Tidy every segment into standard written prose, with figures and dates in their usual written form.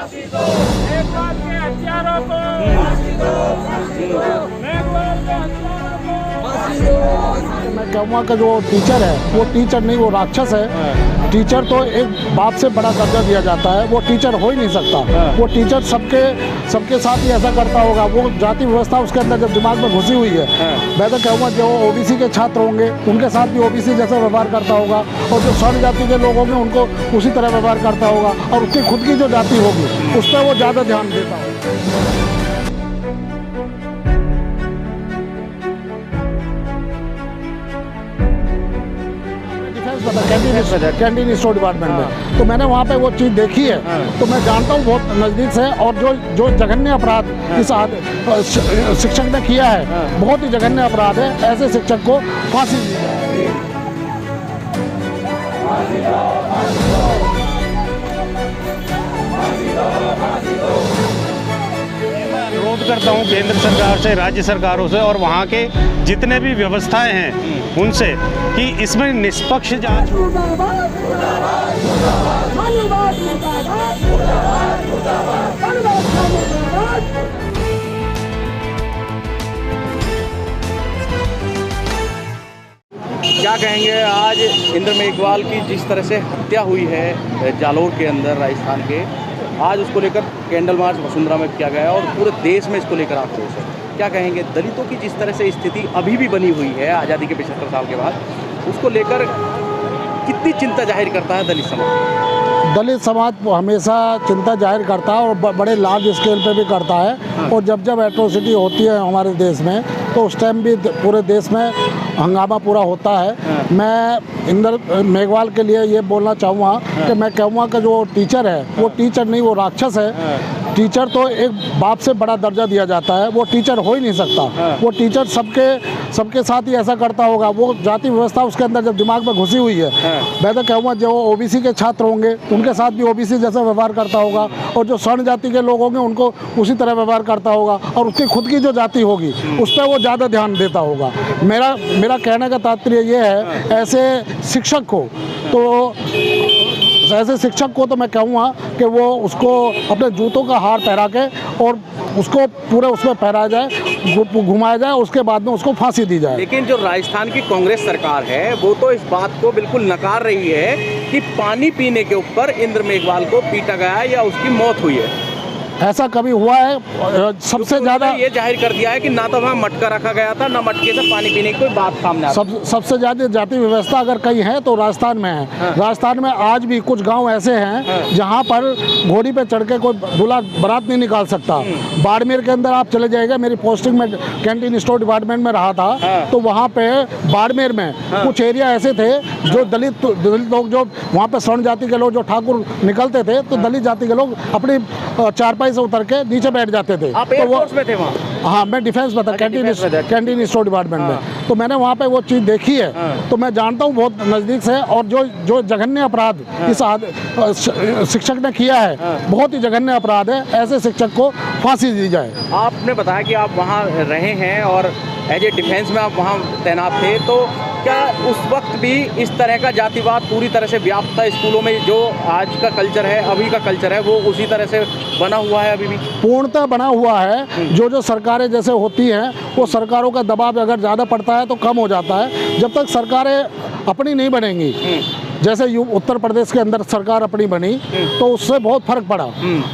मेघवाल के हथियारों को मेघवाल के हथियारों को मैं कहूँगा कि जो टीचर है वो टीचर नहीं, वो राक्षस है। टीचर तो एक बाप से बड़ा दर्जा दिया जाता है, वो टीचर हो ही नहीं सकता। वो टीचर सबके साथ ही ऐसा करता होगा। वो जाति व्यवस्था उसके अंदर जब दिमाग में घुसी हुई है, मैं तो कहूँगा जो ओबीसी के छात्र होंगे उनके साथ भी ओबीसी जैसा व्यवहार करता होगा, और जो स्वर्ण जाति के लोग होंगे उनको उसी तरह व्यवहार करता होगा, और उसकी खुद की जो जाति होगी उस पर वो ज़्यादा ध्यान देता होगा। कैंटीन स्टोर डिपार्टमेंट में, तो मैंने वहाँ पे वो चीज़ देखी है, तो मैं जानता हूँ बहुत नज़दीक से। और जो जघन्य अपराध इस शिक्षक ने किया है, बहुत ही जघन्य अपराध है। ऐसे शिक्षक को फांसी दी जाए। अनुरोध करता हूँ केंद्र सरकार से, राज्य सरकारों से और वहाँ के जितने भी व्यवस्थाएं हैं उनसे कि इसमें निष्पक्ष जांच। क्या कहेंगे आज इंद्र मेघवाल की जिस तरह से हत्या हुई है जालोर के अंदर राजस्थान के, आज उसको लेकर कैंडल मार्च वसुंधरा में किया गया और पूरे देश में इसको लेकर आक्रोश है। क्या कहेंगे दलितों की जिस तरह से स्थिति अभी भी बनी हुई है आज़ादी के 75 साल के बाद, उसको लेकर कितनी चिंता जाहिर करता है दलित समाज? दलित समाज हमेशा चिंता जाहिर करता है और बड़े लार्ज स्केल पे भी करता है। और जब एट्रोसिटी होती है हमारे देश में, तो उस टाइम भी पूरे देश में हंगामा पूरा होता है। मैं इंद्र मेघवाल के लिए ये बोलना चाहूँगा कि मैं कहूँगा कि जो टीचर है वो टीचर नहीं, वो राक्षस है। टीचर तो एक बाप से बड़ा दर्जा दिया जाता है, वो टीचर हो ही नहीं सकता। वो टीचर सबके साथ ही ऐसा करता होगा। वो जाति व्यवस्था उसके अंदर जब दिमाग में घुसी हुई है, मैं तो कहूँगा जो ओबीसी के छात्र होंगे उनके साथ भी ओबीसी जैसा व्यवहार करता होगा, और जो स्वर्ण जाति के लोग होंगे उनको उसी तरह व्यवहार करता होगा, और उसकी खुद की जो जाति होगी उस पर वो ज़्यादा ध्यान देता होगा। मेरा कहने का तात्पर्य ये है, ऐसे शिक्षक को तो मैं कहूँगा कि वो उसको अपने जूतों का हार पहरा के और उसको पूरे उसमें पहराया जाए, घुमाया जाए, उसके बाद में उसको फांसी दी जाए। लेकिन जो राजस्थान की कांग्रेस सरकार है वो तो इस बात को बिल्कुल नकार रही है कि पानी पीने के ऊपर इंद्र मेघवाल को पीटा गया है या उसकी मौत हुई है। ऐसा कभी हुआ है? सबसे ज़्यादा ये जाहिर कर दिया है कि ना तो वहाँ मटका रखा गया था, ना मटके से पानी पीने की कोई बात सामने सबसे ज़्यादा जाति व्यवस्था अगर कहीं है तो राजस्थान में है। राजस्थान में आज भी कुछ गांव ऐसे हैं जहां पर घोड़ी पे चढ़ के कोई दूल्हा बारात नहीं निकाल सकता। बाड़मेर के अंदर आप चले जाएगा, मेरी पोस्टिंग में कैंटीन स्टोर डिपार्टमेंट में रहा था, तो वहाँ पे बाड़मेर में कुछ एरिया ऐसे थे जो दलित लोग, जो वहाँ पे स्वर्ण जाति के लोग, जो ठाकुर निकलते थे, तो दलित जाति के लोग अपनी चारपाई से उतर के नीचे बैठ जाते थे। आप तो वो में थे वहाँ? हाँ, मैं डिफेंस में था, कैंटीन स्टोर डिपार्टमेंट में। तो मैंने वहाँ पे वो चीज़ देखी है, तो मैं जानता हूँ बहुत नज़दीक से। और जो जघन्य अपराध इस शिक्षक ने किया है, बहुत ही जघन्य अपराध है। ऐसे शिक्षक को फांसी दी जाए। आपने बताया कि आप वहाँ रहे हैं और एज ए डिफेंस में आप वहाँ तैनात थे, तो क्या उस वक्त भी इस तरह का जातिवाद पूरी तरह से व्याप्त था स्कूलों में? जो आज का कल्चर है, अभी का कल्चर है, वो उसी तरह से बना हुआ है अभी भी? पूर्णतः बना हुआ है। जो सरकारें जैसे होती हैं, वो सरकारों का दबाव अगर ज़्यादा पड़ता है तो कम हो जाता है। जब तक सरकारें अपनी नहीं बनेंगी, जैसे उत्तर प्रदेश के अंदर सरकार अपनी बनी, तो उससे बहुत फर्क पड़ा।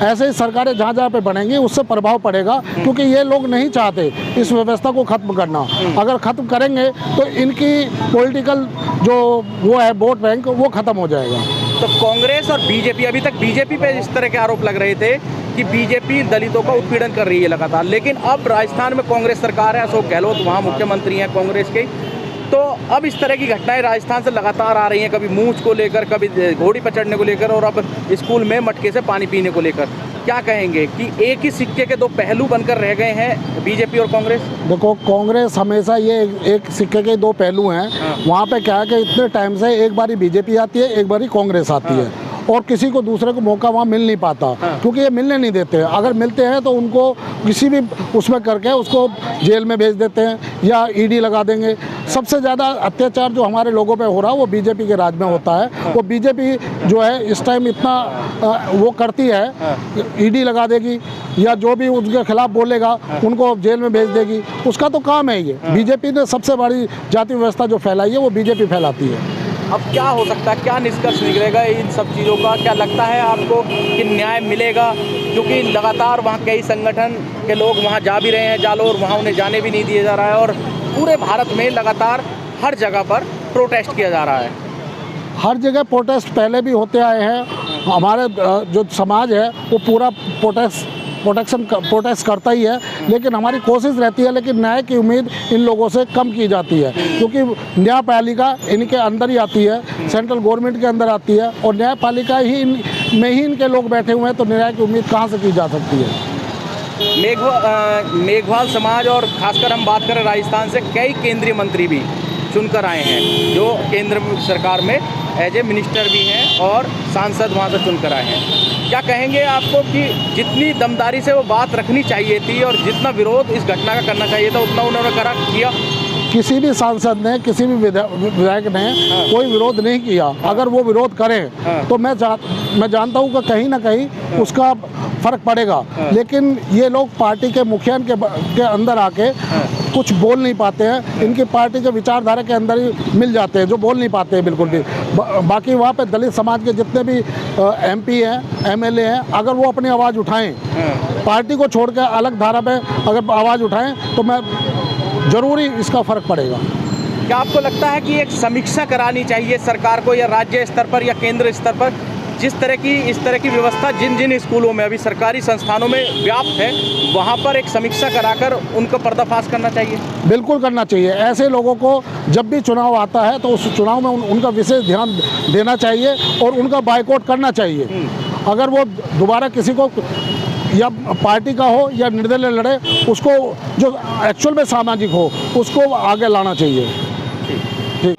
ऐसे ही सरकारें जहाँ जहाँ पे बनेंगी उससे प्रभाव पड़ेगा, क्योंकि ये लोग नहीं चाहते इस व्यवस्था को खत्म करना। अगर खत्म करेंगे तो इनकी पॉलिटिकल जो वो है वोट बैंक, वो खत्म हो जाएगा। तो कांग्रेस और बीजेपी, अभी तक बीजेपी पे इस तरह के आरोप लग रहे थे कि बीजेपी दलितों का उत्पीड़न कर रही है लगातार, लेकिन अब राजस्थान में कांग्रेस सरकार है, अशोक गहलोत वहाँ मुख्यमंत्री हैं कांग्रेस के, तो अब इस तरह की घटनाएं राजस्थान से लगातार आ रही हैं, कभी मूंछ को लेकर, कभी घोड़ी पर चढ़ने को लेकर, और अब स्कूल में मटके से पानी पीने को लेकर। क्या कहेंगे कि एक ही सिक्के के दो पहलू बनकर रह गए हैं बीजेपी और कांग्रेस? देखो, कांग्रेस हमेशा ये एक सिक्के के दो पहलू हैं। वहाँ पे क्या है कि इतने टाइम से एक बारी बीजेपी आती है, एक बारी कांग्रेस आती है, और किसी को दूसरे को मौका वहाँ मिल नहीं पाता, क्योंकि ये मिलने नहीं देते। अगर मिलते हैं तो उनको किसी भी उसमें करके उसको जेल में भेज देते हैं या ईडी लगा देंगे। सबसे ज़्यादा अत्याचार जो हमारे लोगों पे हो रहा है वो बीजेपी के राज में होता है। वो बीजेपी जो है इस टाइम इतना वो करती है, ईडी लगा देगी या जो भी उसके खिलाफ बोलेगा उनको जेल में भेज देगी, उसका तो काम है ये। बीजेपी ने सबसे बड़ी जाति व्यवस्था जो फैलाई है वो बीजेपी फैलाती है। अब क्या हो सकता है, क्या निष्कर्ष निकलेगा इन सब चीज़ों का? क्या लगता है आपको कि न्याय मिलेगा? क्योंकि लगातार वहाँ कई संगठन के लोग वहाँ जा भी रहे हैं, जालोर, वहाँ उन्हें जाने भी नहीं दिया जा रहा है और पूरे भारत में लगातार हर जगह पर प्रोटेस्ट किया जा रहा है। हर जगह प्रोटेस्ट पहले भी होते आए हैं। हमारे जो समाज है वो पूरा प्रोटेस्ट करता ही है, लेकिन हमारी कोशिश रहती है, लेकिन न्याय की उम्मीद इन लोगों से कम की जाती है क्योंकि न्यायपालिका इनके अंदर ही आती है, सेंट्रल गवर्नमेंट के अंदर आती है और न्यायपालिका ही में ही इनके लोग बैठे हुए हैं, तो न्याय की उम्मीद कहाँ से की जा सकती है। मेघवाल समाज और खासकर हम बात करें राजस्थान से, कई केंद्रीय मंत्री भी चुनकर आए हैं जो केंद्र सरकार में एज ए मिनिस्टर भी हैं और सांसद वहाँ से चुनकर आए हैं। क्या कहेंगे आपको कि जितनी दमदारी से वो बात रखनी चाहिए थी और जितना विरोध इस घटना का करना चाहिए था उतना उन्होंने किया? किसी भी सांसद ने, किसी भी विधायक ने कोई विरोध नहीं किया। अगर वो विरोध करें तो मैं जानता हूँ कि कहीं ना कहीं उसका फर्क पड़ेगा, लेकिन ये लोग पार्टी के मुखिया के अंदर आके कुछ बोल नहीं पाते हैं। इनकी पार्टी के विचारधारा के अंदर ही मिल जाते हैं, जो बोल नहीं पाते हैं बिल्कुल भी। बाकी वहाँ पे दलित समाज के जितने भी MP हैं, MLA हैं, अगर वो अपनी आवाज़ उठाएं, पार्टी को छोड़ कर अलग धारा पे अगर आवाज़ उठाएं तो मैं ज़रूरी इसका फ़र्क पड़ेगा। क्या आपको लगता है कि एक समीक्षा करानी चाहिए सरकार को, या राज्य स्तर पर या केंद्र स्तर पर, इस तरह की व्यवस्था जिन जिन स्कूलों में, अभी सरकारी संस्थानों में व्याप्त है, वहाँ पर एक समीक्षा कराकर उनको पर्दाफाश करना चाहिए? बिल्कुल करना चाहिए। ऐसे लोगों को जब भी चुनाव आता है तो उस चुनाव में उनका विशेष ध्यान देना चाहिए और उनका बायकॉट करना चाहिए। अगर वो दोबारा किसी को या पार्टी का हो या निर्दलीय लड़े, उसको जो एक्चुअल में सामाजिक हो उसको आगे लाना चाहिए। ठीक।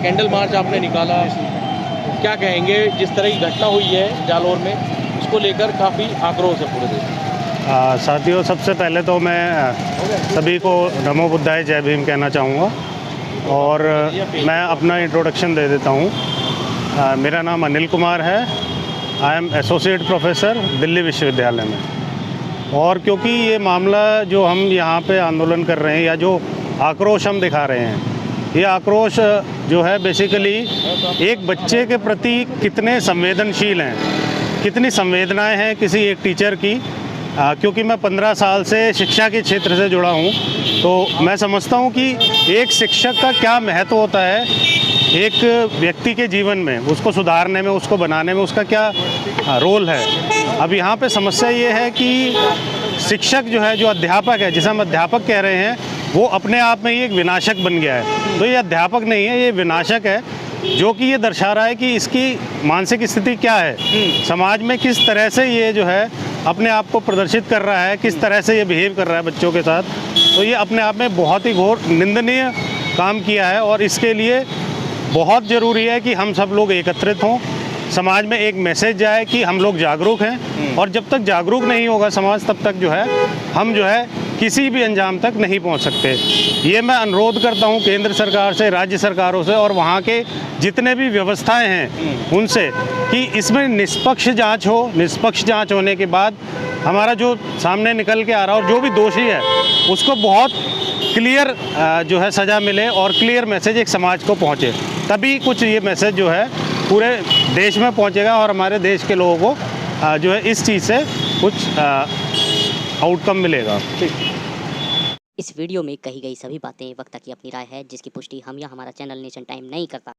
कैंडल मार्च आपने निकाला, क्या कहेंगे? जिस तरह की घटना हुई है जालोर में, उसको लेकर काफ़ी आक्रोश है पूरे देश। साथियों, सबसे पहले तो मैं सभी को नमो बुद्धाय, जय भीम कहना चाहूँगा और मैं अपना इंट्रोडक्शन दे देता हूँ। मेरा नाम अनिल कुमार है। I am associate professor Delhi विश्वविद्यालय में। और क्योंकि ये मामला जो हम यहाँ पे आंदोलन कर रहे हैं या जो आक्रोश हम दिखा रहे हैं, ये आक्रोश जो है बेसिकली एक बच्चे के प्रति कितने संवेदनशील हैं, कितनी संवेदनाएं हैं किसी एक टीचर की। क्योंकि मैं 15 साल से शिक्षा के क्षेत्र से जुड़ा हूँ, तो मैं समझता हूँ कि एक शिक्षक का क्या महत्व होता है एक व्यक्ति के जीवन में, उसको सुधारने में, उसको बनाने में उसका क्या रोल है। अब यहाँ पे समस्या ये है कि शिक्षक जो है, जो अध्यापक है, जिसे हम अध्यापक कह रहे हैं, वो अपने आप में ही एक विनाशक बन गया है। तो ये अध्यापक नहीं है, ये विनाशक है, जो कि ये दर्शा रहा है कि इसकी मानसिक स्थिति क्या है, समाज में किस तरह से ये जो है अपने आप को प्रदर्शित कर रहा है, किस तरह से ये बिहेव कर रहा है बच्चों के साथ। तो ये अपने आप में बहुत ही घोर निंदनीय काम किया है और इसके लिए बहुत ज़रूरी है कि हम सब लोग एकत्रित हों, समाज में एक मैसेज जाए कि हम लोग जागरूक हैं। और जब तक जागरूक नहीं होगा समाज, तब तक जो है हम जो है किसी भी अंजाम तक नहीं पहुंच सकते। ये मैं अनुरोध करता हूं केंद्र सरकार से, राज्य सरकारों से और वहां के जितने भी व्यवस्थाएं हैं उनसे कि इसमें निष्पक्ष जांच हो। निष्पक्ष जांच होने के बाद हमारा जो सामने निकल के आ रहा है और जो भी दोषी है उसको बहुत क्लियर जो है सज़ा मिले और क्लियर मैसेज एक समाज को पहुँचे, तभी कुछ ये मैसेज जो है पूरे देश में पहुँचेगा और हमारे देश के लोगों को जो है इस चीज़ से कुछ आउटकम मिलेगा। इस वीडियो में कही गई सभी बातें वक्ता की अपनी राय है, जिसकी पुष्टि हम या हमारा चैनल नेशन टाइम नहीं करता।